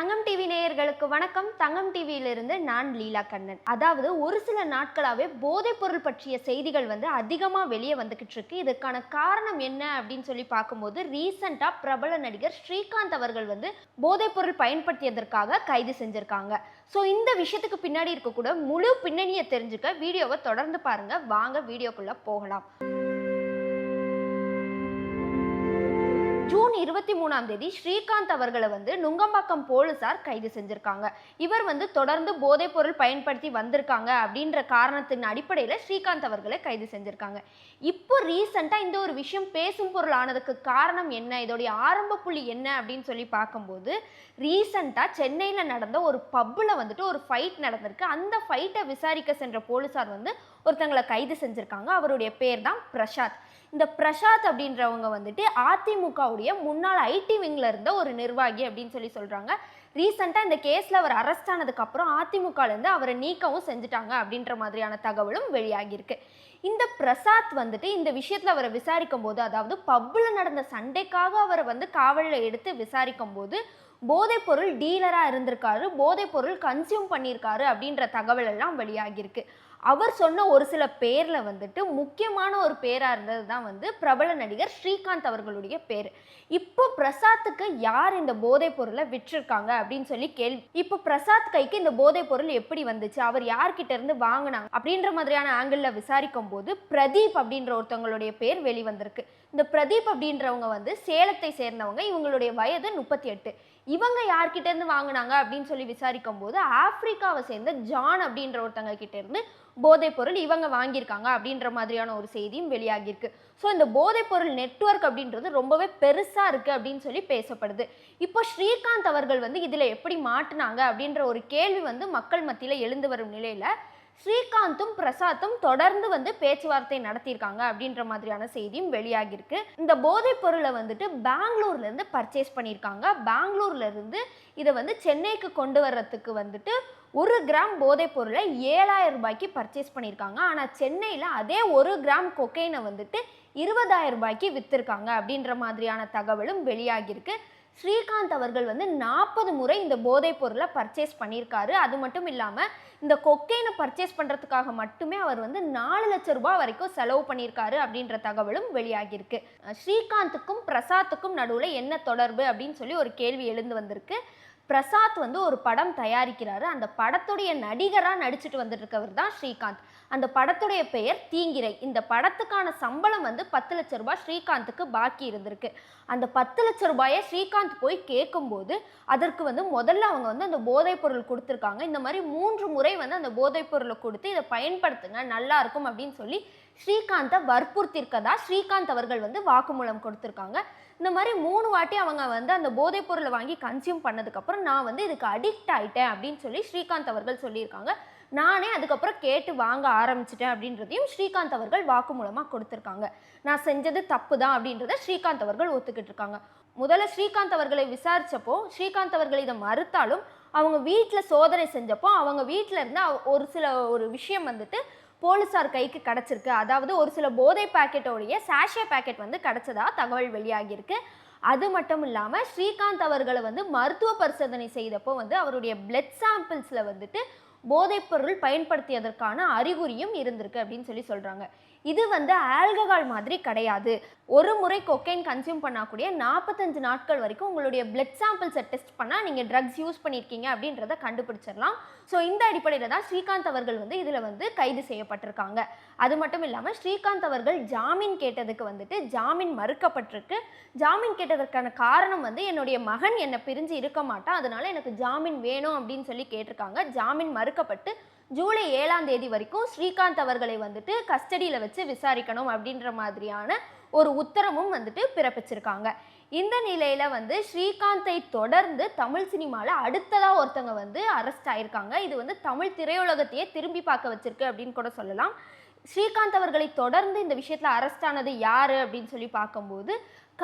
தங்கம் TV நேயர்களுக்கு வணக்கம். தங்கம் டிவியிலிருந்து நான் லீலா கண்ணன். அதாவது ஒரு சில நாட்களாவே போதைப் பொருள் பற்றிய செய்திகள் அதிகமா வெளியே வந்துகிட்டு இருக்கு. இதற்கான காரணம் என்ன அப்படின்னு சொல்லி பார்க்கும்போது ரீசெண்டா பிரபல நடிகர் ஸ்ரீகாந்த் அவர்கள் போதைப் பொருள் பயன்படுத்தியதற்காக கைது செஞ்சிருக்காங்க. ஸோ இந்த விஷயத்துக்கு பின்னாடி இருக்கக்கூட முழு பின்னணியை தெரிஞ்சுக்க வீடியோவை தொடர்ந்து பாருங்க. வாங்க வீடியோக்குள்ள போகலாம். ஜூன் 23ஆம் தேதி ஸ்ரீகாந்த் அவர்களை நுங்கம்பாக்கம் போலீசார் கைது செஞ்சிருக்காங்க. இவர் தொடர்ந்து போதைப் பொருள் பயன்படுத்தி வந்திருக்காங்க அப்படின்ற காரணத்தின் அடிப்படையில் ஸ்ரீகாந்த் அவர்களை கைது செஞ்சிருக்காங்க. இப்போ ரீசெண்டாக இந்த ஒரு விஷயம் பேசும் பொருள் ஆனதுக்கு காரணம் என்ன, இதோடைய ஆரம்ப புள்ளி என்ன அப்படின்னு சொல்லி பார்க்கும்போது ரீசெண்டாக சென்னையில் நடந்த ஒரு பப்பில் ஒரு ஃபைட் நடந்திருக்கு. அந்த ஃபைட்டை விசாரிக்க சென்ற போலீசார் ஒருத்தங்களை கைது செஞ்சிருக்காங்க. அவருடைய பேர் தான் பிரசாத். இந்த பிரசாத் அப்படின்றவங்க அதிமுகவுடைய முன்னாள் ஐடி விங்ல இருந்த ஒரு நிர்வாகி அப்படின்னு சொல்லி சொல்றாங்க. ரீசெண்டா இந்த கேஸ்ல அவர் அரெஸ்ட் ஆனதுக்கு அப்புறம் அதிமுகல இருந்து அவரை நீக்கவும் செஞ்சுட்டாங்க அப்படின்ற மாதிரியான தகவலும் வெளியாகி இருக்கு. இந்த பிரசாத் இந்த விஷயத்துல அவரை விசாரிக்கும் போது, அதாவது பப்ல நடந்த சண்டைக்காக அவரை காவல்ல எடுத்து விசாரிக்கும் போது போதைப் பொருள் டீலரா இருந்திருக்காரு, போதைப் பொருள் கன்சியூம் பண்ணியிருக்காரு அப்படின்ற தகவல் எல்லாம் வெளியாகிருக்கு. அவர் சொன்ன ஒரு சில பேர்ல முக்கியமான ஒரு பேரா இருந்தது தான் பிரபல நடிகர் ஸ்ரீகாந்த் அவர்களுடைய பேர். இப்போ பிரசாத்துக்கு யார் இந்த போதைப் பொருளை விற்றிருக்காங்க அப்படின்னு சொல்லி கேள்வி. இப்போ பிரசாத் கைக்கு இந்த போதைப் பொருள் எப்படி வந்துச்சு, அவர் யார்கிட்ட இருந்து வாங்கினாங்க அப்படின்ற மாதிரியான ஆங்கிள் விசாரிக்கும் போது பிரதீப் அப்படின்ற ஒருத்தவங்களுடைய பேர் வெளிவந்திருக்கு. இந்த பிரதீப் அப்படின்றவங்க சேலத்தை சேர்ந்தவங்க. இவங்களுடைய வயது 38. இவங்க யார்கிட்ட இருந்து வாங்கினாங்க அப்படின்னு சொல்லி விசாரிக்கும் போது ஆப்பிரிக்காவை சேர்ந்த ஜான் அப்படின்ற ஒருத்தங்க கிட்ட இருந்து போதைப் பொருள் இவங்க வாங்கியிருக்காங்க அப்படின்ற மாதிரியான ஒரு செய்தியும் வெளியாகிருக்கு. ஸோ இந்த போதைப் பொருள் நெட்வொர்க் அப்படின்றது ரொம்பவே பெருசாக இருக்குது அப்படின்னு சொல்லி பேசப்படுது. இப்போ ஸ்ரீகாந்த் அவர்கள் இதில் எப்படி மாட்டினாங்க அப்படின்ற ஒரு கேள்வி மக்கள் மத்தியில் எழுந்து வரும் நிலையில் ஸ்ரீகாந்தும் பிரசாத்தும் தொடர்ந்து பேச்சுவார்த்தை நடத்தியிருக்காங்க அப்படின்ற மாதிரியான செய்தியும் வெளியாகிருக்கு. இந்த போதைப் பொருளை பெங்களூர்ல இருந்து பர்ச்சேஸ் பண்ணியிருக்காங்க. பெங்களூர்ல இருந்து இதை சென்னைக்கு கொண்டு வர்றதுக்கு 1 கிராம் போதைப் பொருளை 7000 ரூபாய்க்கு பர்ச்சேஸ் பண்ணியிருக்காங்க. ஆனால் சென்னையில் அதே 1 கிராம் கொக்கைனை 20,000 ரூபாய்க்கு வித்திருக்காங்க அப்படின்ற மாதிரியான தகவலும் வெளியாகிருக்கு. ஸ்ரீகாந்த் அவர்கள் 40 முறை இந்த போதைப் பொருளை பர்ச்சேஸ் பண்ணியிருக்காரு. அது மட்டும் இல்லாமல் இந்த கொக்கைனை பர்ச்சேஸ் பண்ணுறதுக்காக மட்டுமே அவர் 4 லட்சம் ரூபாய் வரைக்கும் செலவு பண்ணியிருக்காரு அப்படின்ற தகவலும் வெளியாகிருக்கு. ஸ்ரீகாந்துக்கும் பிரசாத்துக்கும் நடுவில் என்ன தொடர்பு அப்படின்னு சொல்லி ஒரு கேள்வி எழுந்து வந்திருக்கு. பிரசாத் ஒரு படம் தயாரிக்கிறாரு. அந்த படத்துடைய நடிகராக நடிச்சுட்டு வந்துட்டு இருக்கவர் தான் ஸ்ரீகாந்த். அந்த படத்துடைய பெயர் தீங்கிரை. இந்த படத்துக்கான சம்பளம் 10 லட்சம் ரூபாய் ஸ்ரீகாந்துக்கு பாக்கி இருந்திருக்கு. அந்த 10 லட்சம் ரூபாயை ஸ்ரீகாந்த் போய் கேட்கும்போது அதற்கு முதல்ல அவங்க அந்த போதைப் பொருள் கொடுத்துருக்காங்க. இந்த மாதிரி 3 முறை அந்த போதைப் பொருளை கொடுத்து இதை பயன்படுத்துங்க, நல்லா இருக்கும் அப்படின்னு சொல்லி ஸ்ரீகாந்தை வற்புறுத்திருக்கதா ஸ்ரீகாந்த் அவர்கள் வாக்குமூலம் கொடுத்துருக்காங்க. இந்த மாதிரி 3 வாட்டி அவங்க அந்த போதைப் பொருளை வாங்கி கன்சியூம் பண்ணதுக்கப்புறம் நான் இதுக்கு அடிக்ட் ஆகிட்டேன் அப்படின்னு சொல்லி ஸ்ரீகாந்த் அவர்கள் சொல்லியிருக்காங்க. நானே அதுக்கப்புறம் கேட்டு வாங்க ஆரம்பிச்சிட்டேன் அப்படின்றதையும் ஸ்ரீகாந்த் அவர்கள் வாக்குமூலமாக கொடுத்துருக்காங்க. நான் செஞ்சது தப்பு தான் அப்படின்றத ஸ்ரீகாந்த் அவர்கள் ஒத்துக்கிட்டு இருக்காங்க. முதல்ல ஸ்ரீகாந்த் அவர்களை விசாரித்தப்போ ஸ்ரீகாந்த் அவர்கள் இதை மறுத்தாலும் அவங்க வீட்டில் சோதனை செஞ்சப்போ அவங்க வீட்டில் இருந்து ஒரு விஷயம் போலீஸார் கைக்கு கிடச்சிருக்கு. அதாவது ஒரு சில போதை பேக்கெட்டோடைய சாஷே பேக்கெட் கிடச்சதா தகவல் வெளியாகியிருக்கு. அது மட்டும் இல்லாமல் ஸ்ரீகாந்த் அவர்களை மருத்துவ பரிசோதனை செய்தப்போ அவருடைய பிளட் சாம்பிள்ஸில் போதைப் பொருள் பயன்படுத்தியதற்கான அறிகுறியும் இருந்திருக்கு அப்படின்னு சொல்லி சொல்கிறாங்க. இது ஆல்கஹால் மாதிரி கிடையாது. ஒரு முறை கொக்கைன் கன்சியூம் பண்ணக்கூடிய 45 நாட்கள் வரைக்கும் உங்களுடைய பிளட் சாம்பிள்ஸை டெஸ்ட் பண்ணால் நீங்கள் ட்ரக்ஸ் யூஸ் பண்ணியிருக்கீங்க அப்படின்றத கண்டுபிடிச்சிடலாம். ஸோ இந்த அடிப்படையில் தான் ஸ்ரீகாந்த் அவர்கள் இதில் கைது செய்யப்பட்டிருக்காங்க. அது மட்டும் இல்லாமல் ஸ்ரீகாந்த் அவர்கள் ஜாமீன் கேட்டதுக்கு ஜாமீன் மறுக்கப்பட்டிருக்கு. ஜாமீன் கேட்டதற்கான காரணம் என்னுடைய மகன் என்னை பிரிஞ்சு இருக்க மாட்டான், அதனால எனக்கு ஜாமீன் வேணும் அப்படின்னு சொல்லி கேட்டிருக்காங்க. ஜாமீன் மறுக்கப்பட்டு ஜூலை 7ஆம் தேதி வரைக்கும் ஸ்ரீகாந்த் அவர்களை கஸ்டடியில் வச்சு விசாரிக்கணும் அப்படின்ற மாதிரியான ஒரு உத்தரவும் பிறப்பிச்சிருக்காங்க. இந்த நிலையில் ஸ்ரீகாந்தை தொடர்ந்து தமிழ் சினிமாவில் அடுத்ததாக ஒருத்தங்க அரெஸ்ட் ஆயிருக்காங்க. இது தமிழ் திரையுலகத்தையே திரும்பி பார்க்க வச்சிருக்கு அப்படின்னு கூட சொல்லலாம். ஸ்ரீகாந்த் அவர்களை தொடர்ந்து இந்த விஷயத்தில் அரெஸ்ட் ஆனது யார் அப்படின்னு சொல்லி பார்க்கும்போது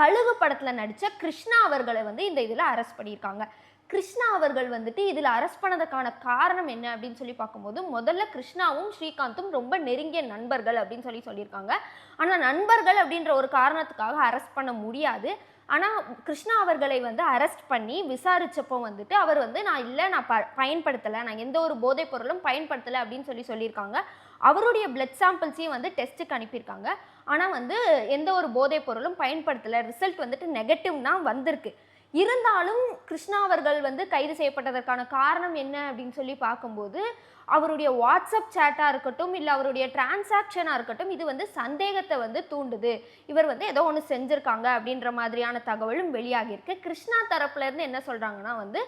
கழுகு படத்தில் நடித்த கிருஷ்ணா அவர்களை இந்த இதில் அரெஸ்ட் பண்ணியிருக்காங்க. கிருஷ்ணா அவர்கள் இதில் அரெஸ்ட் பண்ணதுக்கான காரணம் என்ன அப்படின்னு சொல்லி பார்க்கும்போது முதல்ல கிருஷ்ணாவும் ஸ்ரீகாந்தும் ரொம்ப நெருங்கிய நண்பர்கள் அப்படின்னு சொல்லியிருக்காங்க. ஆனால் நண்பர்கள் அப்படின்ற ஒரு காரணத்துக்காக அரெஸ்ட் பண்ண முடியாது. ஆனால் கிருஷ்ணா அவர்களை வந்து அரெஸ்ட் பண்ணி விசாரிச்சப்போ வந்துட்டு அவர் வந்து நான் பயன்படுத்தலை, நான் எந்த ஒரு போதைப் பொருளும் பயன்படுத்தலை அப்படின்னு சொல்லியிருக்காங்க. அவருடைய பிளட் சாம்பிள்ஸையும் வந்து டெஸ்ட்டுக்கு அனுப்பியிருக்காங்க. ஆனால் வந்து எந்த ஒரு போதைப் பொருளும் பயன்படுத்தலை, ரிசல்ட் வந்துட்டு நெகட்டிவ் தான் வந்திருக்கு. இருந்தாலும் கிருஷ்ணா அவர்கள் வந்து கைது செய்யப்பட்டதற்கான காரணம் என்ன அப்படின்னு பார்க்கும்போது, அவருடைய வாட்ஸ்அப் சேட்டாக இருக்கட்டும், இல்லை அவருடைய டிரான்சாக்ஷனாக இருக்கட்டும், இது வந்து சந்தேகத்தை வந்து தூண்டுது. இவர் வந்து ஏதோ ஒன்று செஞ்சுருக்காங்க அப்படின்ற மாதிரியான தகவலும் வெளியாகியிருக்கு. கிருஷ்ணா தரப்புலேருந்து என்ன சொல்கிறாங்கன்னா வந்து,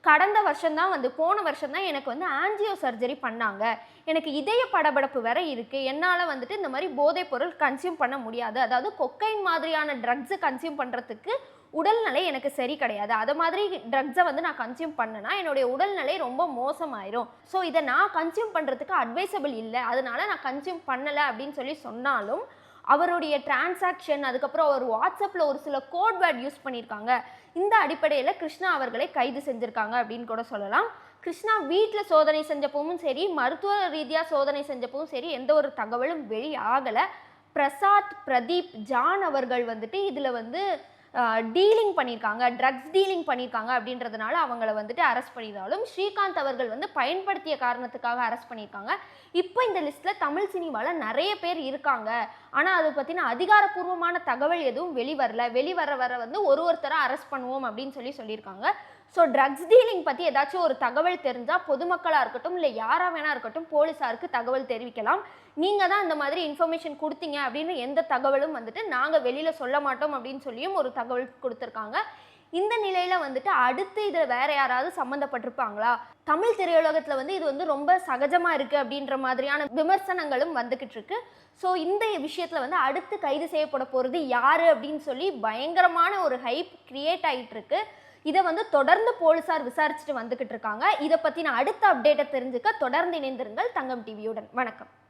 கடந்த வருஷம் தான் வந்து போன வருஷம் தான் எனக்கு வந்து ஆஞ்சியோ சர்ஜரி பண்ணாங்க. எனக்கு இதய படபடப்பு வேற இருக்கு. என்னால வந்துட்டு இந்த மாதிரி போதைப் பொருள் கன்சியூம் பண்ண முடியாது. அதாவது கொக்கைன் மாதிரியான ட்ரக்ஸை கன்சியூம் பண்ணுறதுக்கு உடல்நிலை எனக்கு சரி கிடையாது. அது மாதிரி ட்ரக்ஸை வந்து நான் கன்சியூம் பண்ணேன்னா என்னுடைய உடல்நிலை ரொம்ப மோசமாயிரும். ஸோ இதை நான் கன்சியூம் பண்ணுறதுக்கு அட்வைசபிள் இல்லை. அதனால நான் கன்சியூம் பண்ணலை அப்படின்னு சொன்னாலும் அவருடைய டிரான்சாக்ஷன், அதுக்கப்புறம் அவர் வாட்ஸ்அப்பில் ஒரு சில கோட் வேர்ட் யூஸ் பண்ணியிருக்காங்க. இந்த அடிப்படையில் கிருஷ்ணா அவர்களை கைது செஞ்சுருக்காங்க அப்படின்னு கூட சொல்லலாம். கிருஷ்ணா வீட்டில் சோதனை செஞ்சப்பவும் சரி, மருத்துவ ரீதியாக சோதனை செஞ்சப்பவும் சரி, எந்த ஒரு தகவலும் வெளியாகலை. பிரசாத், பிரதீப், ஜான் அவர்கள் வந்துட்டு இதில் வந்து டீலிங் பண்ணியிருக்காங்க, ட்ரக்ஸ் டீலிங் பண்ணியிருக்காங்க அப்படின்றதுனால அவங்கள வந்துட்டு அரெஸ்ட் பண்ணியிருந்தாலும், ஸ்ரீகாந்த் அவர்கள் வந்து பயன்படுத்திய காரணத்துக்காக அரெஸ்ட் பண்ணியிருக்காங்க. இப்போ இந்த லிஸ்ட்டில் தமிழ் சினிமாவில் நிறைய பேர் இருக்காங்க. ஆனால் அதை பற்றின அதிகாரப்பூர்வமான தகவல் எதுவும் வெளிவர வந்து ஒருத்தராக அரெஸ்ட் பண்ணுவோம் அப்படின்னு சொல்லியிருக்காங்க. ஸோ ட்ரக்ஸ் டீலிங் பற்றி ஏதாச்சும் ஒரு தகவல் தெரிஞ்சால் பொதுமக்களாக இருக்கட்டும், இல்லை யாராக வேணா இருக்கட்டும், போலீஸாருக்கு தகவல் தெரிவிக்கலாம். நீங்கள் தான் இந்த மாதிரி இன்ஃபர்மேஷன் கொடுத்தீங்க அப்படின்னு எந்த தகவலும் வந்துட்டு நாங்கள் வெளியில் சொல்ல மாட்டோம் அப்படின்னு சொல்லியும் ஒரு தகவல் கொடுத்துருக்காங்க. இந்த நிலையில் வந்துட்டு அடுத்து இதில் வேற யாராவது சம்மந்தப்பட்டிருப்பாங்களா? தமிழ் திரையுலகத்தில் வந்து இது வந்து ரொம்ப சகஜமாக இருக்குது அப்படின்ற மாதிரியான விமர்சனங்களும் வந்துக்கிட்டு இருக்கு. ஸோ இந்த விஷயத்தில் வந்து அடுத்து கைது செய்யப்பட போகிறது யார் அப்படின்னு பயங்கரமான ஒரு ஹைப் கிரியேட் ஆகிட்டு இருக்கு. இதை வந்து தொடர்ந்து போலீசார் விசாரிச்சுட்டு வந்துக்கிட்டு இருக்காங்க. இதை பற்றின அடுத்த அப்டேட்டை தெரிஞ்சுக்க தொடர்ந்து இணைந்திருங்கள் தங்கம் டிவியுடன். வணக்கம்.